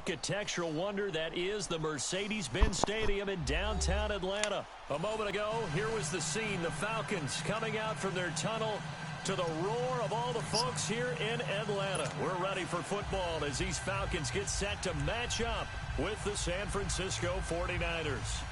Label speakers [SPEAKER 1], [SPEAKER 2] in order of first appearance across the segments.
[SPEAKER 1] architectural wonder that is the Mercedes-Benz Stadium in downtown Atlanta. A moment ago, here was the scene. The Falcons coming out from their tunnel to the roar of all the folks here in Atlanta. We're ready for football as these Falcons get set to match up with the San Francisco 49ers.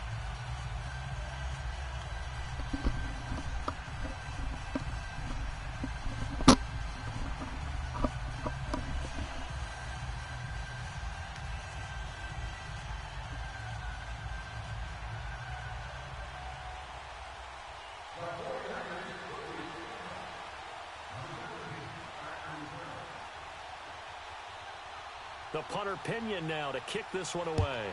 [SPEAKER 1] The punter Pinion now to kick this one away.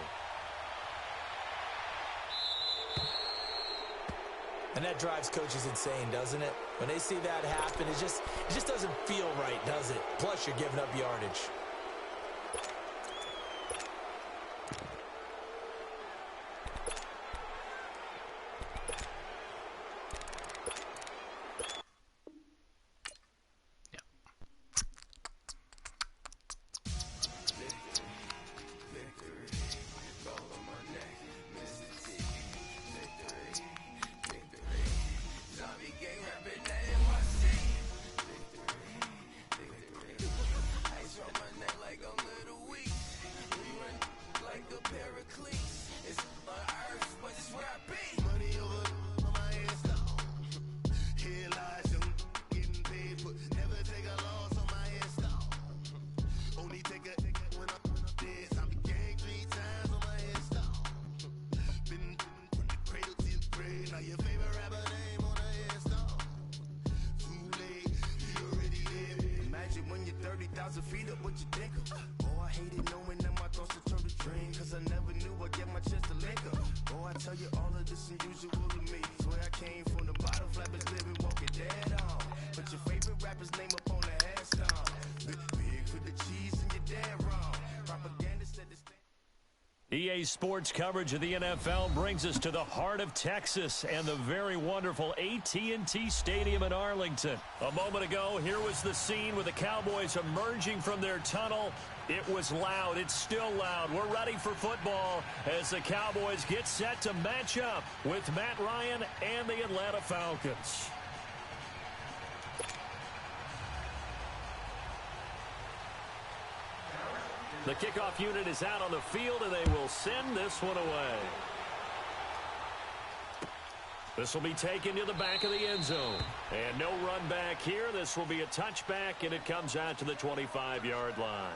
[SPEAKER 2] And that drives coaches insane, doesn't it? When they see that happen, it just doesn't feel right, does it? Plus, you're giving up yardage.
[SPEAKER 3] Feet up, what you think of? Oh, I hated knowing that my thoughts would turn to dream, cause I never knew I'd get my chance to link up. Oh, I tell you all of this unusual to me. Swear I came from the bottom, flappers living, walking dead on. Put your favorite rapper's name up on the headstone. Big for the cheese and you're dead wrong. Propaganda said this.
[SPEAKER 1] EA Sports coverage of the NFL brings us to the heart of Texas and the very wonderful AT&T Stadium in Arlington. A moment ago, here was the scene with the Cowboys emerging from their tunnel. It was loud. It's still loud. We're ready for football as the Cowboys get set to match up with Matt Ryan and the Atlanta Falcons. The kickoff unit is out on the field, and they will send this one away. This will be taken to the back of the end zone. And no run back here. This will be a touchback, and it comes out to the 25-yard line.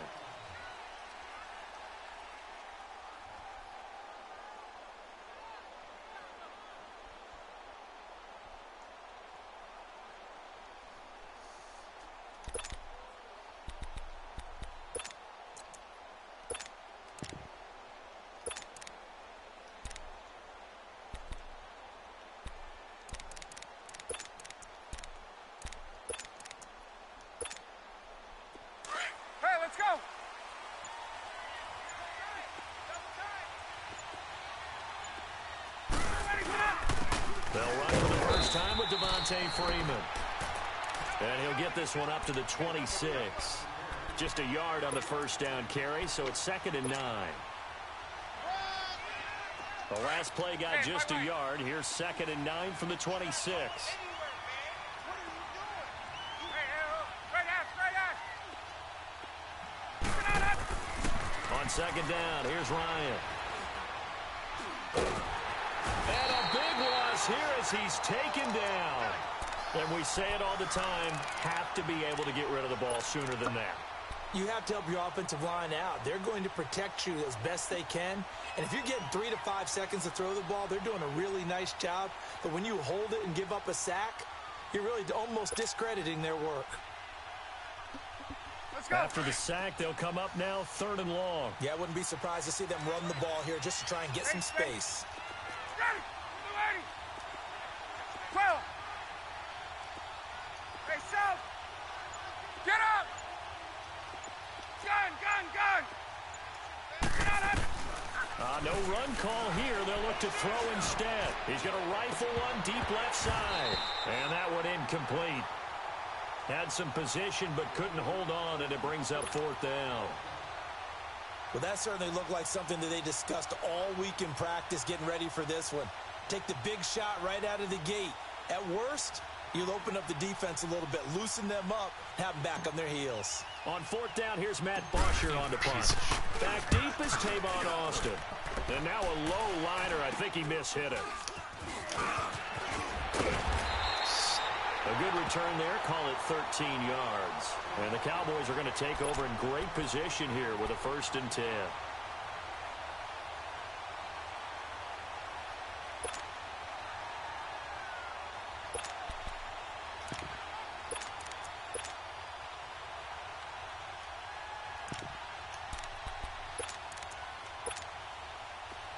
[SPEAKER 1] Freeman. And he'll get this one up to the 26. Just a yard on the first down carry, so it's 2nd and 9. The last play got just a yard. Here's 2nd and 9 from the 26. On 2nd down, here's Ryan. And a big loss here as he's taken down. And we say it all the time, have to be able to get rid of the ball sooner than that.
[SPEAKER 2] You have to help your offensive line out. They're going to protect you as best they can. And if you're getting 3 to 5 seconds to throw the ball, they're doing a really nice job. But when you hold it and give up a sack, you're really almost discrediting their work.
[SPEAKER 3] Let's go.
[SPEAKER 1] After the sack, they'll come up now 3rd and long.
[SPEAKER 2] Yeah, I wouldn't be surprised to see them run the ball here just to try and get some space.
[SPEAKER 3] Ready. 12. Hey, South. Get up. Gun.
[SPEAKER 1] No run call here. They'll look to throw instead. He's going to rifle one deep left side. And that one incomplete. Had some position but couldn't hold on, and it brings up 4th down.
[SPEAKER 2] Well, that certainly looked like something that they discussed all week in practice getting ready for this one. Take the big shot right out of the gate. At worst, you'll open up the defense a little bit, loosen them up, have them back on their heels.
[SPEAKER 1] On fourth down, here's Matt Bosher on the punt. Back deep is Tavon Austin. And now a low liner. I think he mishit it. A good return there. Call it 13 yards. And the Cowboys are going to take over in great position here with a 1st and 10.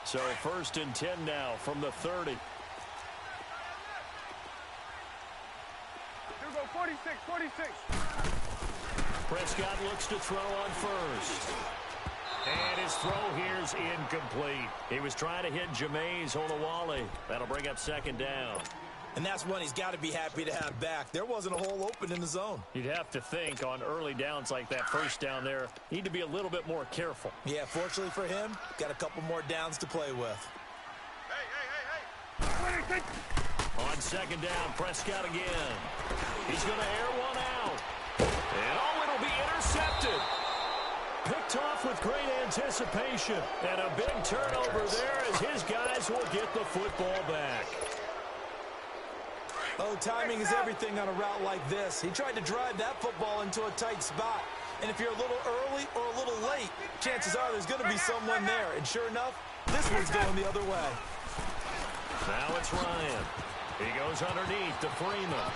[SPEAKER 1] So 1st and 10 now from the 30.
[SPEAKER 4] 46.
[SPEAKER 1] Prescott looks to throw on first. And his throw here's incomplete. He was trying to hit Jameis Olawale. That'll bring up 2nd down.
[SPEAKER 2] And that's one he's got to be happy to have back. There wasn't a hole open in the zone.
[SPEAKER 1] You'd have to think on early downs like that 1st down there, need to be a little bit more careful.
[SPEAKER 2] Yeah, fortunately for him, got a couple more downs to play with.
[SPEAKER 4] Hey.
[SPEAKER 1] On 2nd down, Prescott again. He's going to air one out. And it'll be intercepted. Picked off with great anticipation. And a big turnover there as his guys will get the football back.
[SPEAKER 2] Oh, timing is everything on a route like this. He tried to drive that football into a tight spot. And if you're a little early or a little late, chances are there's going to be someone there. And sure enough, this one's going the other way.
[SPEAKER 1] Now it's Ryan. He goes underneath to Freeman.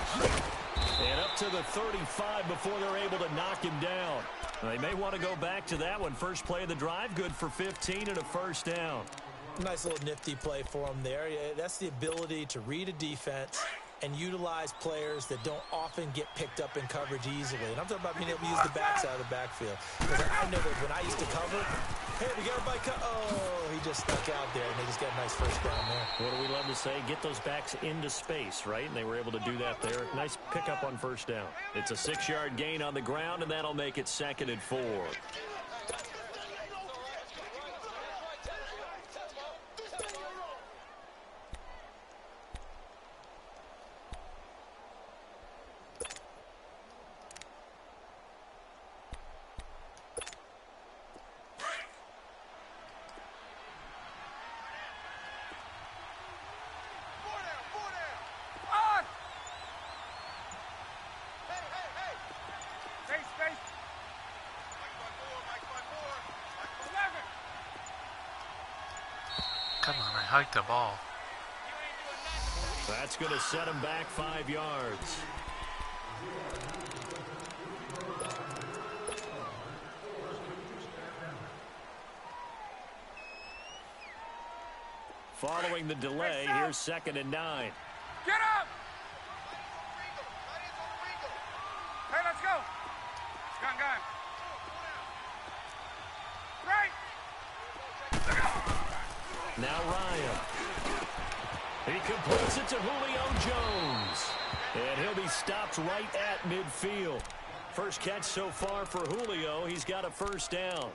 [SPEAKER 1] And up to the 35 before they're able to knock him down. They may want to go back to that one. First play of the drive, good for 15 and a 1st down.
[SPEAKER 2] Nice little nifty play for him there. Yeah, that's the ability to read a defense and utilize players that don't often get picked up in coverage easily. And I'm talking about being able to use the backs out of the backfield. Because I know that when I used to cover, hey, we got everybody cut. Oh, he just stuck out there, and they just got a nice 1st down there.
[SPEAKER 1] What do we love to say? Get those backs into space, right? And they were able to do that there. Nice pickup on 1st down. It's a 6-yard gain on the ground, and that'll make it 2nd and 4.
[SPEAKER 4] Come on, I hiked the ball.
[SPEAKER 1] That's going to set him back 5 yards. Following the delay, here's 2nd and 9.
[SPEAKER 4] Get up! Hey, let's go. Gun. Right.
[SPEAKER 1] Now Ryan. He completes it to Julio Jones. And he'll be stopped right at midfield. First catch so far for Julio. He's got a 1st down.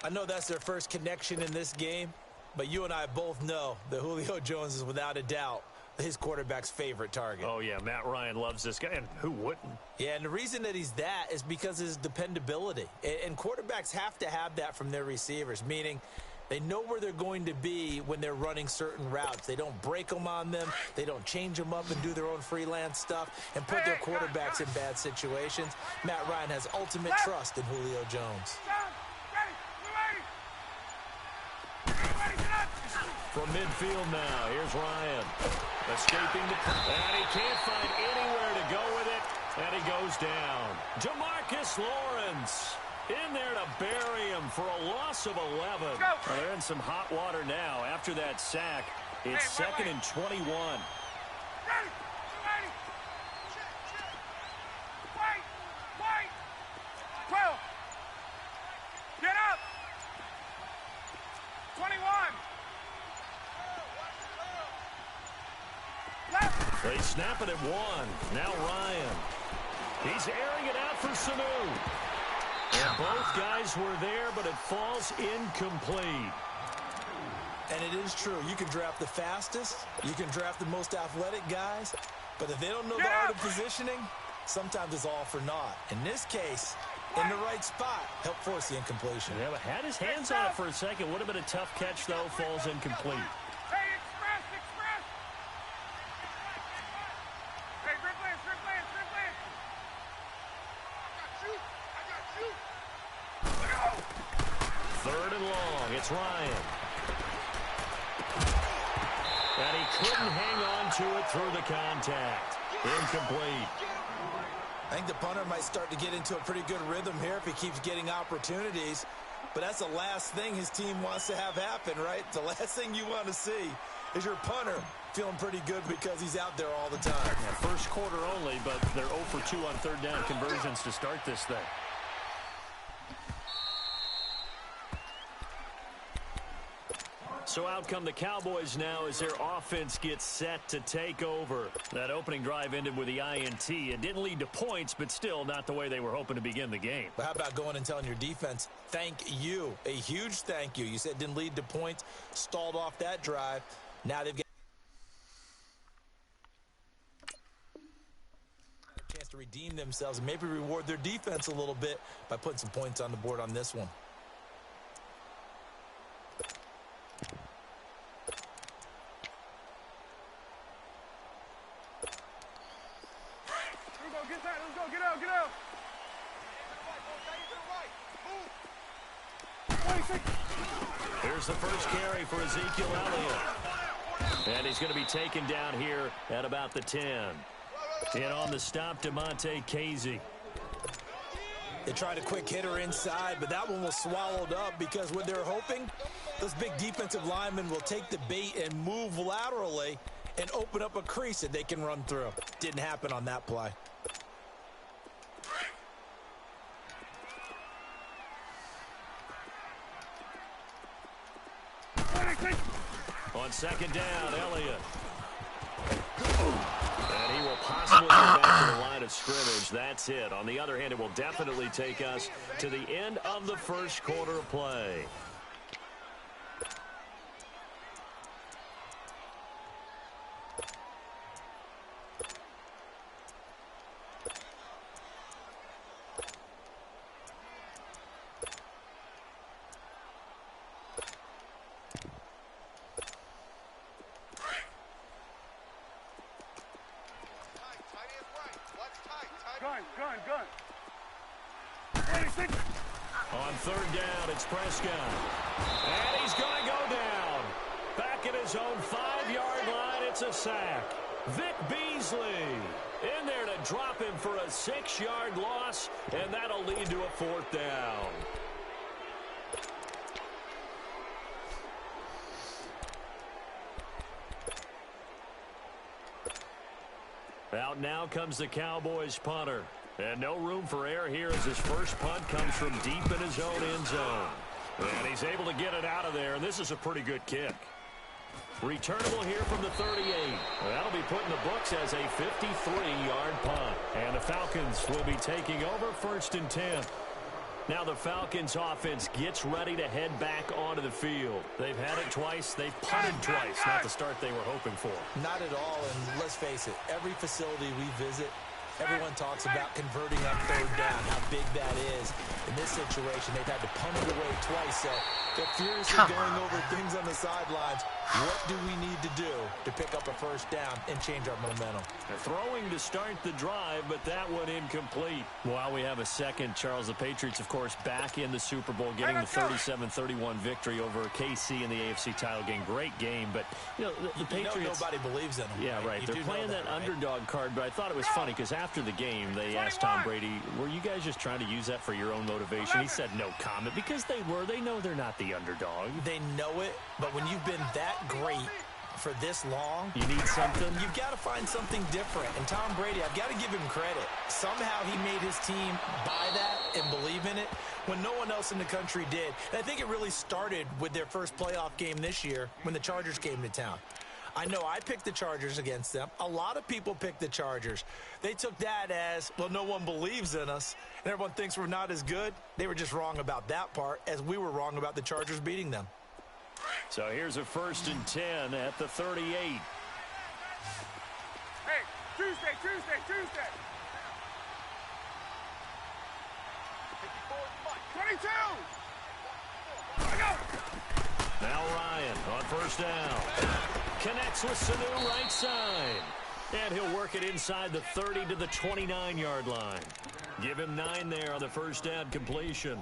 [SPEAKER 2] I know that's their first connection in this game, but you and I both know that Julio Jones is without a doubt his quarterback's favorite target.
[SPEAKER 1] Oh, yeah, Matt Ryan loves this guy, and who wouldn't?
[SPEAKER 2] Yeah, and the reason that he's that is because of his dependability. And quarterbacks have to have that from their receivers, meaning they know where they're going to be when they're running certain routes. They don't break them on them. They don't change them up and do their own freelance stuff and put their quarterbacks in bad situations. Matt Ryan has ultimate trust in Julio Jones.
[SPEAKER 1] From midfield now, here's Ryan. Escaping the... And he can't find anywhere to go with it. And he goes down. Jamarcus Lawrence in there to bury him for a loss of 11. Well, they're in some hot water now. After that sack, it's 2nd and 21.
[SPEAKER 4] Wait! 12. Get up! 21.
[SPEAKER 1] They snap it at 1. Now Ryan. He's airing it out for Sanu. And both guys were there, but it falls incomplete.
[SPEAKER 2] And it is true. You can draft the fastest. You can draft the most athletic guys. But if they don't know the art of positioning, sometimes it's all for naught. In this case, in the right spot, helped force the incompletion.
[SPEAKER 1] Yeah, but had his hands on it for a second. Would have been a tough catch, though. Falls incomplete.
[SPEAKER 4] Hey, express! Hey, rip lance! I got you!
[SPEAKER 1] Third and long. It's Ryan. And he couldn't hang on to it through the contact. Incomplete.
[SPEAKER 2] I think the punter might start to get into a pretty good rhythm here if he keeps getting opportunities. But that's the last thing his team wants to have happen, right? The last thing you want to see is your punter feeling pretty good because he's out there all the time.
[SPEAKER 1] Yeah, first quarter only, but they're 0 for 2 on third down conversions to start this thing. So out come the Cowboys now as their offense gets set to take over. That opening drive ended with the INT. It didn't lead to points, but still not the way they were hoping to begin the game.
[SPEAKER 2] But how about going and telling your defense, thank you, a huge thank you. You said it didn't lead to points, stalled off that drive. Now they've got a chance to redeem themselves and maybe reward their defense a little bit by putting some points on the board on this one.
[SPEAKER 4] Get out!
[SPEAKER 1] Here's the first carry for Ezekiel Elliott. And he's going to be taken down here at about the 10. And on the stop, DeMonte Casey.
[SPEAKER 2] They tried a quick hitter inside, but that one was swallowed up because what they're hoping, those big defensive linemen will take the bait and move laterally and open up a crease that they can run through. Didn't happen on that play.
[SPEAKER 1] On second down, Elliott. And he will possibly go back to the line of scrimmage. That's it. On the other hand, it will definitely take us to the end of the first quarter of play.
[SPEAKER 4] Gun.
[SPEAKER 1] On third down, it's Prescott. And he's going to go down. Back at his own 5-yard line, it's a sack. Vic Beasley in there to drop him for a 6-yard loss, and that'll lead to a fourth down. Out now comes the Cowboys punter. And no room for error here as his first punt comes from deep in his own end zone. And he's able to get it out of there, and this is a pretty good kick. Returnable here from the 38. That'll be put in the books as a 53-yard punt. And the Falcons will be taking over 1st and 10. Now the Falcons offense gets ready to head back onto the field. They've had it twice. They've punted twice. Not the start they were hoping for.
[SPEAKER 2] Not at all, and let's face it, every facility we visit, everyone talks about converting on third down, how big that is. In this situation, they've had to punt it away twice, so they're furiously going over things on the sidelines. What do we need to do to pick up a first down and change our momentum?
[SPEAKER 1] They're throwing to start the drive, but that one incomplete. While we have a second, Charles, the Patriots, of course, back in the Super Bowl, getting the 37-31 victory over KC in the AFC title game. Great game, but you know the Patriots.
[SPEAKER 2] Nobody believes in them.
[SPEAKER 1] Yeah, right. They're playing that underdog card, but I thought it was funny because after the game, they asked Tom Brady, "Were you guys just trying to use that for your own motivation?" He said, "No comment," because they were. They know they're not the underdog.
[SPEAKER 2] They know it, but when you've been that great for this long,
[SPEAKER 1] you need something.
[SPEAKER 2] You've got to find something different. And Tom Brady, I've got to give him credit. Somehow he made his team buy that and believe in it when no one else in the country did. And I think it really started with their first playoff game this year when the Chargers came to town. I know I picked the Chargers against them. A lot of people picked the Chargers. They took that as, well, no one believes in us, and everyone thinks we're not as good. They were just wrong about that part, as we were wrong about the Chargers beating them.
[SPEAKER 1] So here's a 1st and 10 at the 38.
[SPEAKER 4] Hey, Tuesday. 22. Let go.
[SPEAKER 1] Now Ryan on 1st down. Connects with Sanu right side. And he'll work it inside the 30 to the 29-yard line. Give him 9 there on the 1st down completion.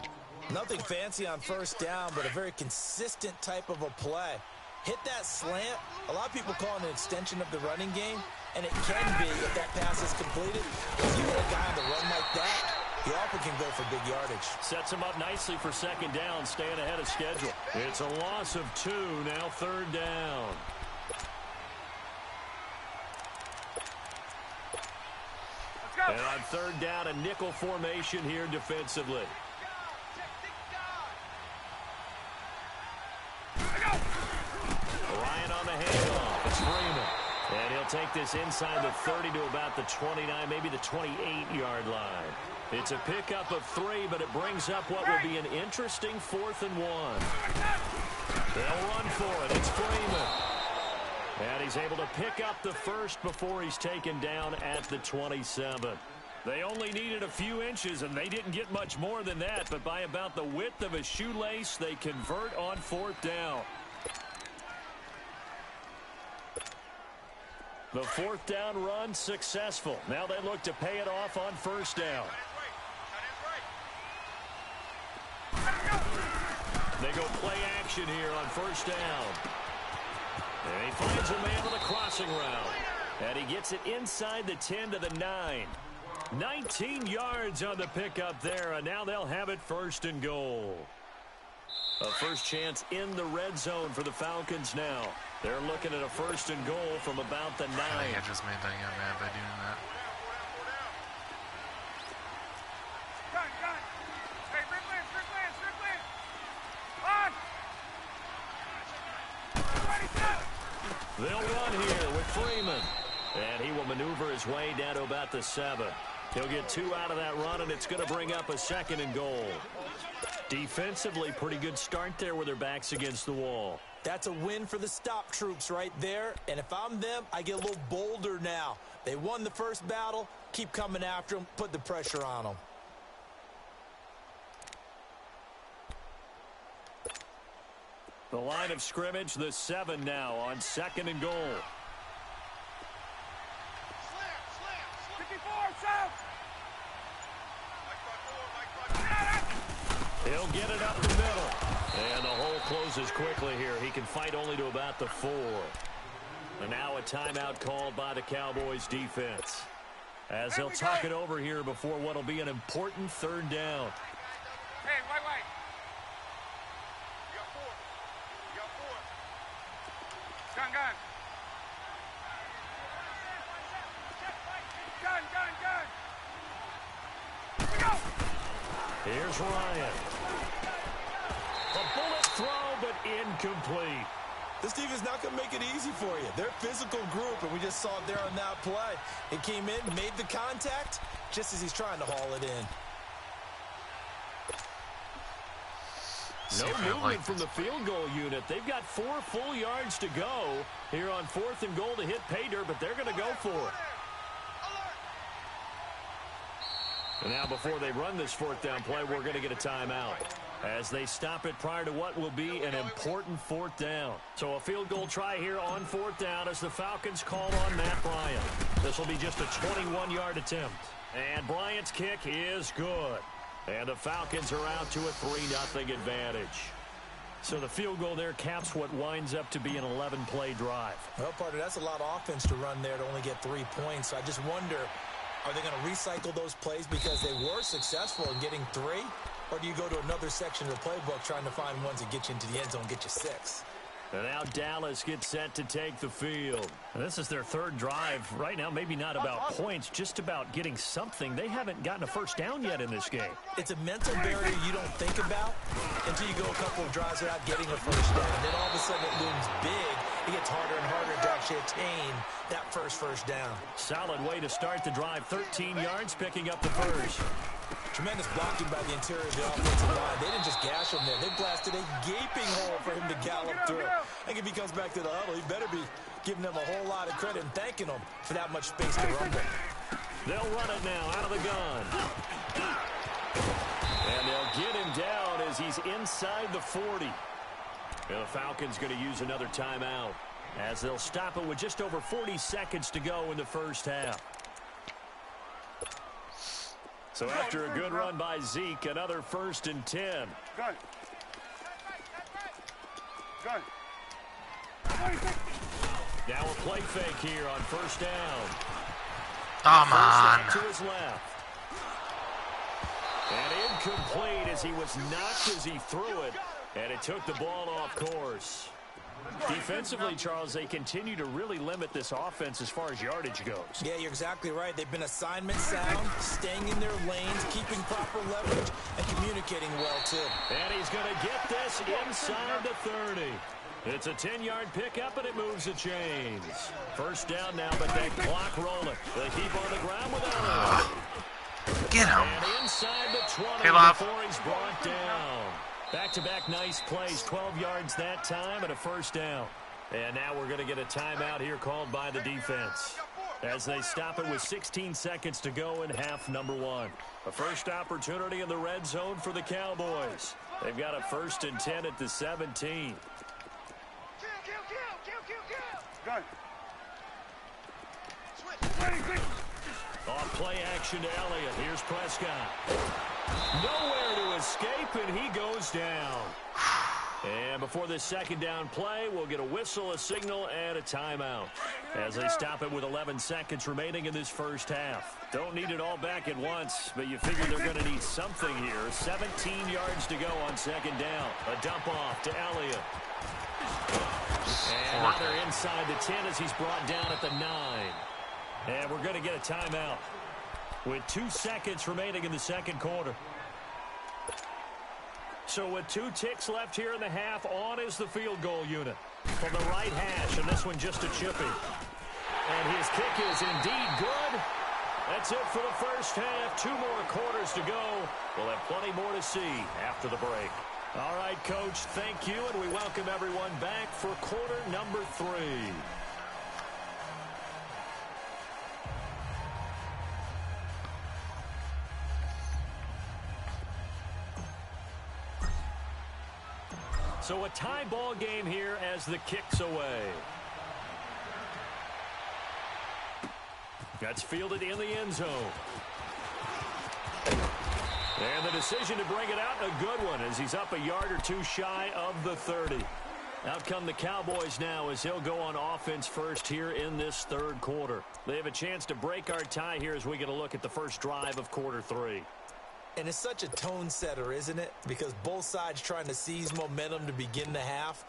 [SPEAKER 2] Nothing fancy on 1st down, but a very consistent type of a play. Hit that slant. A lot of people call it an extension of the running game, and it can be if that pass is completed. If you hit a guy on the run like that, he often can go for big yardage.
[SPEAKER 1] Sets him up nicely for 2nd down, staying ahead of schedule. It's a loss of 2, now 3rd down.
[SPEAKER 4] Let's go.
[SPEAKER 1] And on 3rd down, a nickel formation here defensively. Ryan on the handoff. It's Freeman. And he'll take this inside the 30 to about the 29, maybe the 28-yard line. It's a pickup of 3, but it brings up what will be an interesting 4th and 1. They'll run for it. It's Freeman. And he's able to pick up the 1st before he's taken down at the 27. They only needed a few inches, and they didn't get much more than that. But by about the width of a shoelace, they convert on 4th down. The 4th down run successful. Now they look to pay it off on 1st down. They go play action here on 1st down. And he finds a man on the crossing route. And he gets it inside the 10 to the 9. 19 yards on the pickup there, and now they'll have it 1st and goal. A first chance in the red zone for the Falcons now. They're looking at a 1st and goal from about the 9.
[SPEAKER 5] I think I just made that guy mad by doing that.
[SPEAKER 4] Gun. Hey, Rick Lance. On.
[SPEAKER 1] They'll run here with Freeman. And he will maneuver his way down to about the 7. He'll get 2 out of that run, and it's going to bring up a 2nd and goal. Defensively, pretty good start there with their backs against the wall.
[SPEAKER 2] That's a win for the stop troops right there. And if I'm them, I get a little bolder now. They won the first battle. Keep coming after them. Put the pressure on them.
[SPEAKER 1] The line of scrimmage, the 7 now on 2nd and goal.
[SPEAKER 4] 54, south.
[SPEAKER 1] He'll get it up the middle. And the hole closes quickly here. He can fight only to about the 4. And now a timeout called by the Cowboys defense, as they'll talk it over here before what will be an important 3rd down.
[SPEAKER 4] Hey, white. Gun. Gun. Go.
[SPEAKER 1] Here's Ryan. A bullet throw, but incomplete.
[SPEAKER 2] This defense not going to make it easy for you. They're a physical group, and we just saw it there on that play. It came in, made the contact, just as he's trying to haul it in.
[SPEAKER 1] No movement from the field goal unit. They've got 4 full yards to go here on 4th and goal to hit pay dirt, but they're going to go for it. And now before they run this 4th down play, we're going to get a timeout as they stop it prior to what will be an important 4th down. So a field goal try here on 4th down as the Falcons call on Matt Bryant. This will be just a 21-yard attempt. And Bryant's kick is good. And the Falcons are out to a 3-0 advantage. So the field goal there caps what winds up to be an 11-play drive.
[SPEAKER 2] Well, partner, that's a lot of offense to run there to only get 3 points. So I just wonder, are they going to recycle those plays because they were successful in getting 3? Or do you go to another section of the playbook trying to find ones that get you into the end zone and get you 6?
[SPEAKER 1] And now Dallas gets set to take the field. And this is their third drive. Right now, maybe not about points, just about getting something. They haven't gotten a first down yet in this game.
[SPEAKER 2] It's a mental barrier you don't think about until you go a couple of drives without getting a first down. Then all of a sudden it looms big. It gets harder and harder to actually attain that first down.
[SPEAKER 1] Solid way to start the drive. 13 yards, picking up the first.
[SPEAKER 2] Tremendous blocking by the interior of the offensive line. They didn't just gash him there. They blasted a gaping hole for him to gallop through. I think if he comes back to the huddle, he better be giving them a whole lot of credit and thanking them for that much space to rumble.
[SPEAKER 1] They'll run it now out of the gun. And they'll get him down as he's inside the 40. And the Falcons going to use another timeout as they'll stop it with just over 40 seconds to go in the first half. So after a good run by Zeke, another 1st and 10.
[SPEAKER 4] Good. Good.
[SPEAKER 1] Now a play fake here on 1st down.
[SPEAKER 5] Come on.
[SPEAKER 1] To his left. And incomplete as he was knocked as he threw it. And it took the ball off course. Defensively, Charles, they continue to really limit this offense as far as yardage goes.
[SPEAKER 2] Yeah, you're exactly right. They've been assignment sound, staying in their lanes, keeping proper leverage, and communicating well, too.
[SPEAKER 1] And he's going to get this inside the 30. It's a 10-yard pickup, and it moves the chains. First down now, but that clock rolling. They keep on the ground with Elliott.
[SPEAKER 5] Get him.
[SPEAKER 1] And inside the 20 before he's brought down. Back-to-back nice plays, 12 yards that time and a first down. And now we're going to get a timeout here called by the defense as they stop it with 16 seconds to go in half number 1. A first opportunity in the red zone for the Cowboys. They've got a 1st and 10 at the 17.
[SPEAKER 4] Good.
[SPEAKER 1] Off play action to Elliott. Here's Prescott. Nowhere to escape, and he goes down. And before this second down play, we'll get a whistle, a signal, and a timeout as they stop it with 11 seconds remaining in this first half. Don't need it all back at once, but you figure they're going to need something here. 17 yards to go on second down. A dump off to Elliott. And now they're inside the 10 as he's brought down at the 9. And we're going to get a timeout with 2 seconds remaining in the second quarter. So with 2 ticks left here in the half, on is the field goal unit from the right hash, and this one just a chippy. And his kick is indeed good. That's it for the first half. 2 more quarters to go. We'll have plenty more to see after the break. All right, Coach, thank you, and we welcome everyone back for quarter number 3. So a tie ball game here as the kick's away. That's fielded in the end zone. And the decision to bring it out, a good one, as he's up a yard or 2 shy of the 30. Out come the Cowboys now as he'll go on offense first here in this third quarter. They have a chance to break our tie here as we get a look at the first drive of quarter 3.
[SPEAKER 2] And it's such a tone setter, isn't it? Because both sides trying to seize momentum to begin the half.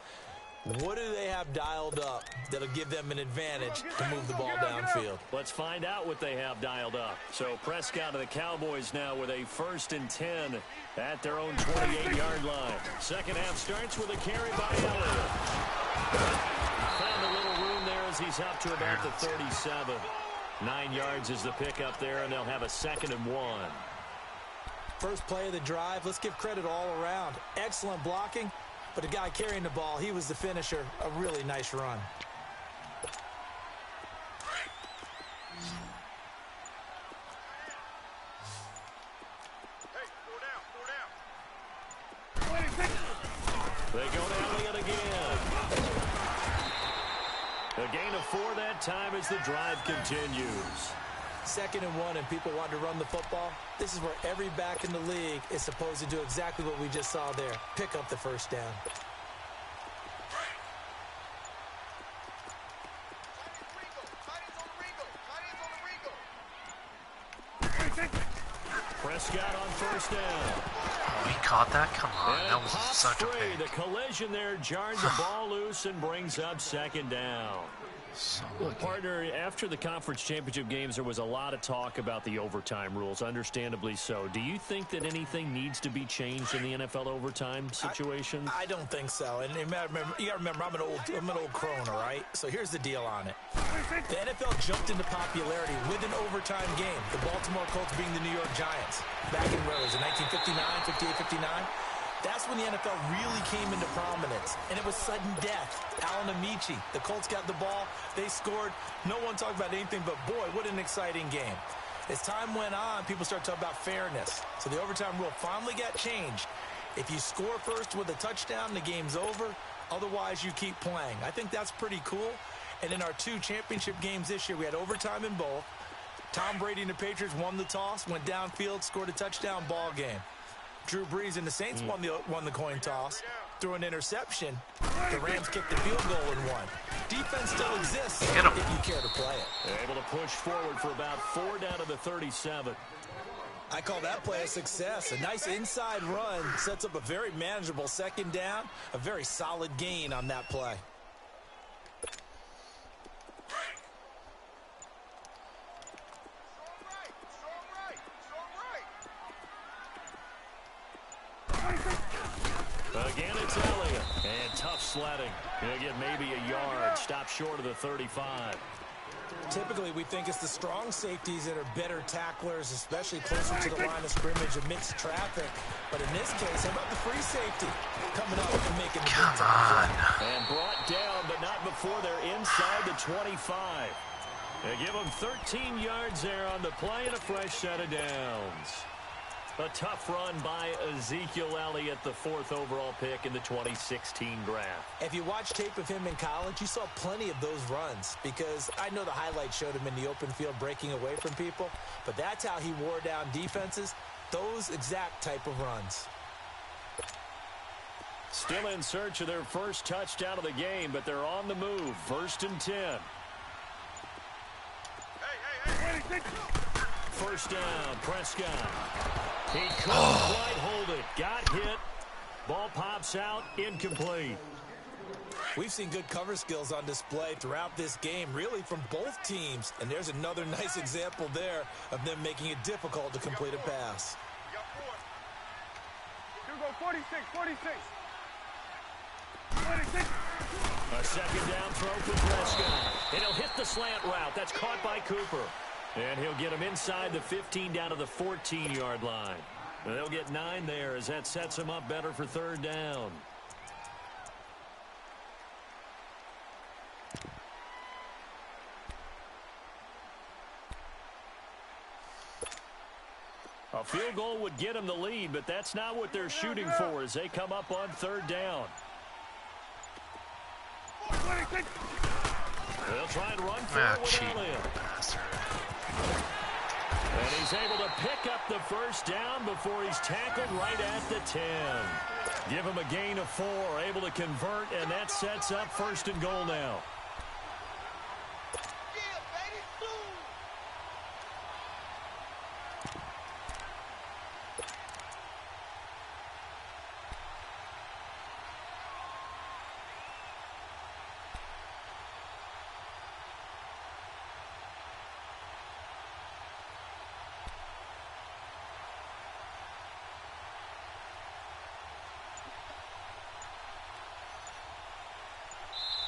[SPEAKER 2] What do they have dialed up that'll give them an advantage to move the ball downfield?
[SPEAKER 1] Let's find out what they have dialed up. So Prescott of the Cowboys now with a 1st and 10 at their own 28-yard line. Second half starts with a carry by Elliott. Found a little room there as he's up to about the 37. 9 yards is the pickup there, and they'll have a 2nd and 1.
[SPEAKER 2] First play of the drive, let's give credit all around. Excellent blocking, but the guy carrying the ball, he was the finisher. A really nice run.
[SPEAKER 1] They go to Elliott again. A gain of 4 that time as the drive continues.
[SPEAKER 2] 2nd and 1 and people want to run the football. This is where every back in the league is supposed to do exactly what we just saw there. Pick up the first down.
[SPEAKER 1] Prescott on first down.
[SPEAKER 5] Oh, he caught that? Come on,
[SPEAKER 1] And
[SPEAKER 5] that was such a
[SPEAKER 1] free. The
[SPEAKER 5] pick.
[SPEAKER 1] collision there jars the ball loose and brings up second down.
[SPEAKER 5] So
[SPEAKER 1] Well,
[SPEAKER 5] lucky.
[SPEAKER 1] partner, after the conference championship games, there was a lot of talk about the overtime rules, understandably so. Do you think that anything needs to be changed in the NFL overtime situation?
[SPEAKER 2] I don't think so. And you got to remember, I'm an old crone, all right? So here's the deal on it. The NFL jumped into popularity with an overtime game. The Baltimore Colts being the New York Giants. Back in, where was it, 1959, 58, 59? That's when the NFL really came into prominence, and it was sudden death. Alan Amici, the Colts got the ball, they scored. No one talked about anything, but boy, what an exciting game. As time went on, people started talking about fairness. So the overtime rule finally got changed. If you score first with a touchdown, the game's over. Otherwise, you keep playing. I think that's pretty cool. And in our 2 championship games this year, we had overtime in both. Tom Brady and the Patriots won the toss, went downfield, scored a touchdown, ball game. Drew Brees and the Saints won the coin toss, threw an interception. The Rams kicked the field goal and won. Defense still exists if you care to play it.
[SPEAKER 1] Able to push forward for about 4 down to the 37.
[SPEAKER 2] I call that play a success. A nice inside run sets up a very manageable second down, a very solid gain on that play.
[SPEAKER 1] Again, it's Elliott. And tough sledding. He'll get maybe a yard. Stop short of the 35.
[SPEAKER 2] Typically, we think it's the strong safeties that are better tacklers, especially closer to the line of scrimmage amidst traffic. But in this case, how about the free safety coming up and making the big time play?
[SPEAKER 1] And brought down, but not before they're inside the 25. They give them 13 yards there on the play and a fresh set of downs. A tough run by Ezekiel Elliott, the 4th overall pick in the 2016 draft.
[SPEAKER 2] If you watch tape of him in college, you saw plenty of those runs because I know the highlights showed him in the open field breaking away from people, but that's how he wore down defenses, those exact type of runs.
[SPEAKER 1] Still in search of their first touchdown of the game, but they're on the move. 1st and 10. First down, Prescott. He couldn't quite hold it. Got hit. Ball pops out. Incomplete.
[SPEAKER 2] We've seen good cover skills on display throughout this game, really from both teams. And there's another nice example there of them making it difficult to complete a pass.
[SPEAKER 4] You go 46, 46. 46.
[SPEAKER 1] A second down throw for Prescott. And he'll hit the slant route. That's caught by Cooper. And he'll get him inside the 15 down to the 14-yard line. And they'll get 9 there as that sets him up better for 3rd down. A field goal would get them the lead, but that's not what they're shooting for as they come up on 3rd down.
[SPEAKER 4] 26.
[SPEAKER 1] They'll try and run for it with Elliott. And he's able to pick up the first down before he's tackled right at the 10. Give him a gain of 4, able to convert, and that sets up 1st and goal now.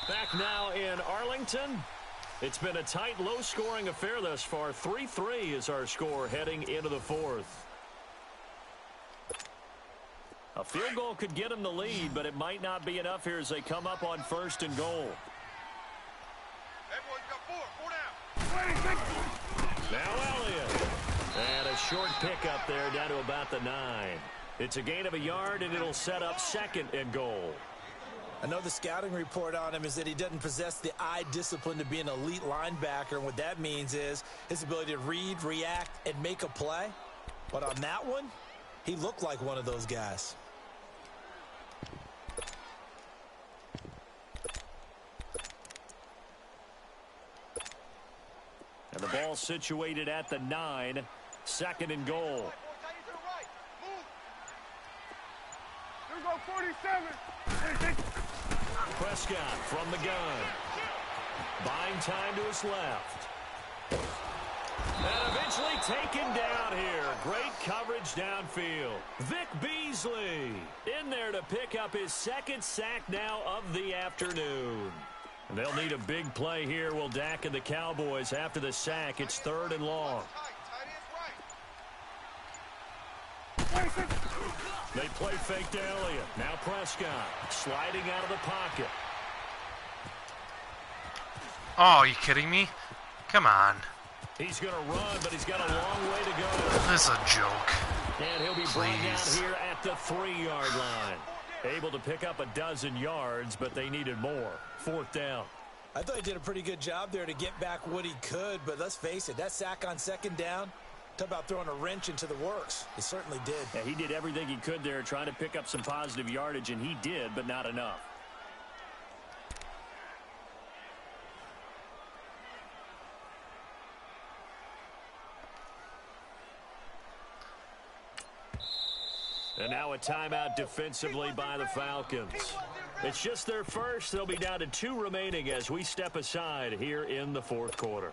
[SPEAKER 1] Back now in Arlington. It's been a tight, low-scoring affair thus far. 3-3 is our score heading into the 4th. A field goal could get them the lead, but it might not be enough here as they come up on 1st and goal.
[SPEAKER 4] Everyone's got 4 down. 26.
[SPEAKER 1] Now Elliott. And a short pickup there down to about the 9. It's a gain of a yard, and it'll set up 2nd and goal.
[SPEAKER 2] I know the scouting report on him is that he doesn't possess the eye discipline to be an elite linebacker. And what that means is his ability to read, react, and make a play. But on that one, he looked like one of those guys.
[SPEAKER 1] And the ball situated at the 9. 2nd and goal. Prescott from the gun. Buying time to his left. And eventually taken down here. Great coverage downfield. Vic Beasley in there to pick up his second sack now of the afternoon. And they'll need a big play here, will Dak and the Cowboys. After the sack, it's 3rd and long. They play fake to Elliott. Now Prescott sliding out of the pocket.
[SPEAKER 5] Oh, are you kidding me? Come on.
[SPEAKER 1] He's going to run, but he's got a long way to go.
[SPEAKER 5] This is a joke.
[SPEAKER 1] And he'll be brought down here at the 3-yard line. Able to pick up a dozen yards, but they needed more. 4th down.
[SPEAKER 2] I thought he did a pretty good job there to get back what he could, but let's face it, that sack on 2nd down, talk about throwing a wrench into the works. He certainly did.
[SPEAKER 1] Yeah, he did everything he could there trying to pick up some positive yardage, and he did, but not enough. And now a timeout defensively by the Falcons. It's just their first. They'll be down to 2 remaining as we step aside here in the 4th quarter.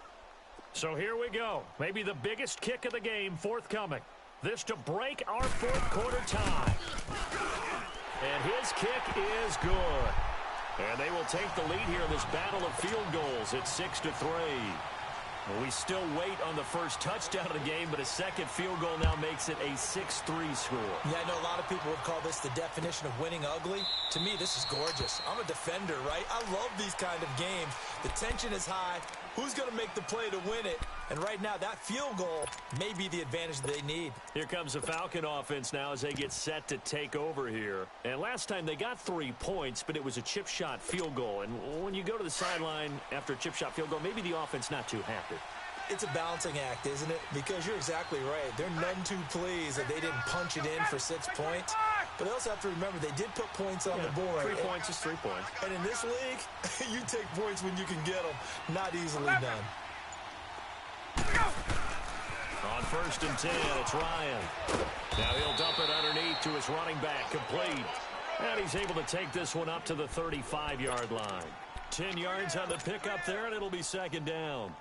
[SPEAKER 1] So here we go. Maybe the biggest kick of the game forthcoming. This to break our 4th quarter tie. And his kick is good. And they will take the lead here in this battle of field goals at 6-3. Well, we still wait on the first touchdown of the game, but a second field goal now makes it a 6-3 score.
[SPEAKER 2] Yeah, I know a lot of people would call this the definition of winning ugly. To me, this is gorgeous. I'm a defender, right? I love these kind of games. The tension is high. Who's going to make the play to win it? And right now, that field goal may be the advantage they need.
[SPEAKER 1] Here comes the Falcon offense now as they get set to take over here. And last time they got 3 points, but it was a chip shot field goal. And when you go to the sideline after a chip shot field goal, maybe the offense not too happy.
[SPEAKER 2] It's a balancing act, isn't it? Because you're exactly right. They're none too pleased that they didn't punch it in for 6 points. But they also have to remember they did put points on the board.
[SPEAKER 1] 3 points is 3 points.
[SPEAKER 2] And in this league, you take points when you can get them. Not easily done.
[SPEAKER 1] On 1st and 10, it's Ryan. Now he'll dump it underneath to his running back, complete. And he's able to take this one up to the 35-yard line. 10 yards on the pickup there, and it'll be 2nd down.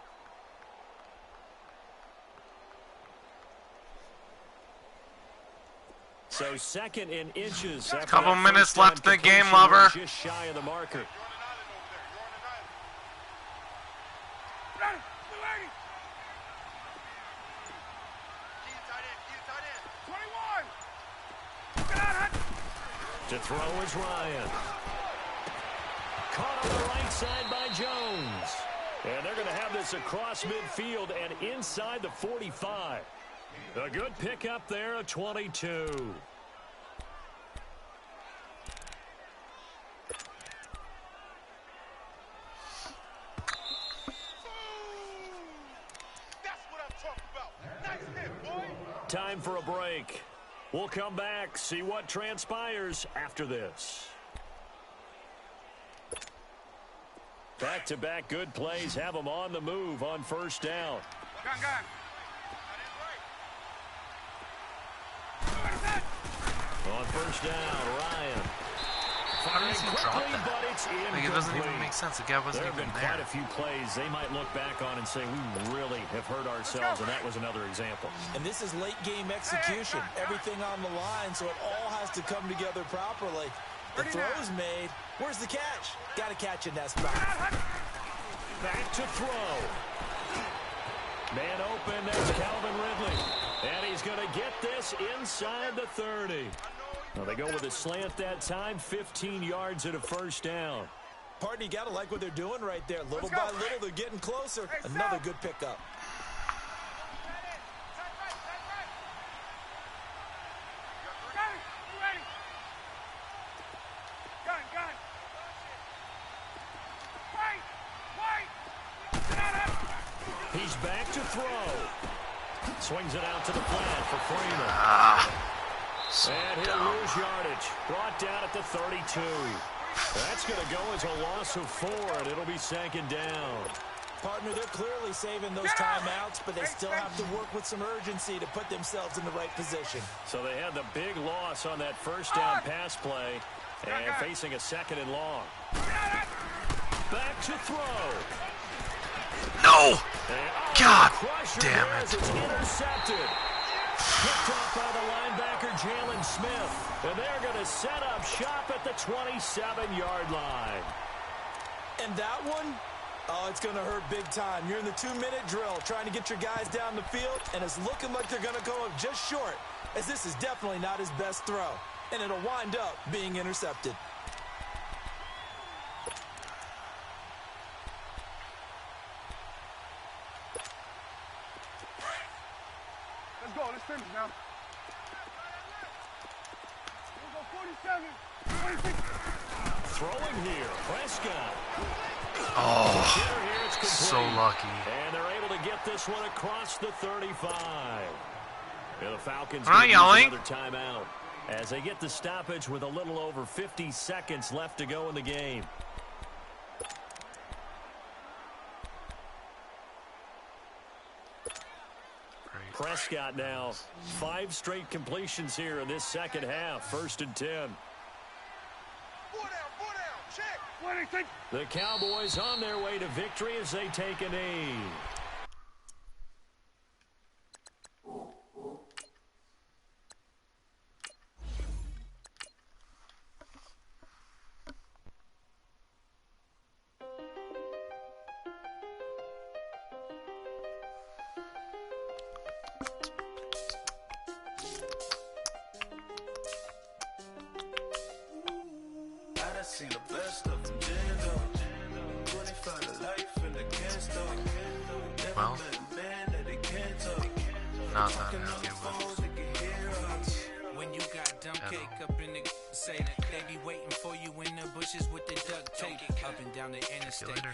[SPEAKER 1] So 2nd in inches.
[SPEAKER 5] Couple minutes left in the game, lover.
[SPEAKER 1] Just shy of the marker. To throw is Ryan. Caught on the right side by Jones. And they're going to have this across midfield and inside the 45. A good pickup there, a 22. Time for a break. We'll come back, see what transpires after this. Back-to-back good plays have them on the move on 1st down.
[SPEAKER 4] Gun.
[SPEAKER 1] On 1st down, Ryan.
[SPEAKER 5] Why does he drop
[SPEAKER 1] Quickly,
[SPEAKER 5] that?
[SPEAKER 1] but it's
[SPEAKER 5] Like, it doesn't even make sense. The guy wasn't
[SPEAKER 1] There have
[SPEAKER 5] even
[SPEAKER 1] been
[SPEAKER 5] there.
[SPEAKER 1] quite a few plays they might look back on and say, we really have hurt ourselves, and that was another example.
[SPEAKER 2] And this is late-game execution. Everything on the line, so it all has to come together properly. The throw's made. Where's the catch? Got to catch in that spot.
[SPEAKER 1] Back to throw. Man open, that's Calvin Ridley. And he's going to get this inside the 30. Well, they go with a slant that time, 15 yards at a 1st down.
[SPEAKER 2] Partner, you got to like what they're doing right there. Little by little, they're getting closer. Another good pickup.
[SPEAKER 1] He's back to throw. Swings it out to the flat for Freeman.
[SPEAKER 5] So
[SPEAKER 1] And he'll
[SPEAKER 5] dumb.
[SPEAKER 1] lose yardage. Brought down at the 32. That's going to go as a loss of 4, and it'll be 2nd down.
[SPEAKER 2] Partner, they're clearly saving those timeouts, but they still have to work with some urgency to put themselves in the right position.
[SPEAKER 1] So they had the big loss on that 1st down pass play, and facing a 2nd and long. back to throw.
[SPEAKER 5] No! God
[SPEAKER 1] Crusher
[SPEAKER 5] damn
[SPEAKER 1] as
[SPEAKER 5] it.
[SPEAKER 1] it's intercepted. Picked off by the linebacker, Jalen Smith. And they're going to set up shop at the 27-yard line.
[SPEAKER 2] And that one, oh, it's going to hurt big time. You're in the 2-minute drill trying to get your guys down the field, and it's looking like they're going to go up just short, as this is definitely not his best throw. And it'll wind up being intercepted.
[SPEAKER 4] Let's go. Let's finish now. Here we go. 47. 46.
[SPEAKER 1] Throwing here, Prescott.
[SPEAKER 5] Oh, so lucky.
[SPEAKER 1] And they're able to get this one across the 35. And the Falcons
[SPEAKER 5] Am I
[SPEAKER 1] use
[SPEAKER 5] yelling?
[SPEAKER 1] another timeout as they get the stoppage with a little over 50 seconds left to go in the game. Prescott now 5 straight completions here in this second half. 1st and 10.
[SPEAKER 4] 4 down. Check. 26.
[SPEAKER 1] The Cowboys on their way to victory as they take a knee.
[SPEAKER 3] I seen the best of them, Jando. 25 to life in the cansto.
[SPEAKER 5] Well,
[SPEAKER 3] Never met a man that they can't talk.
[SPEAKER 5] not that happy with.
[SPEAKER 3] They can hear us.
[SPEAKER 6] When you got dumb cake up in the say that they be waiting for you in the bushes with the duct tape up and down the interstate.
[SPEAKER 5] later.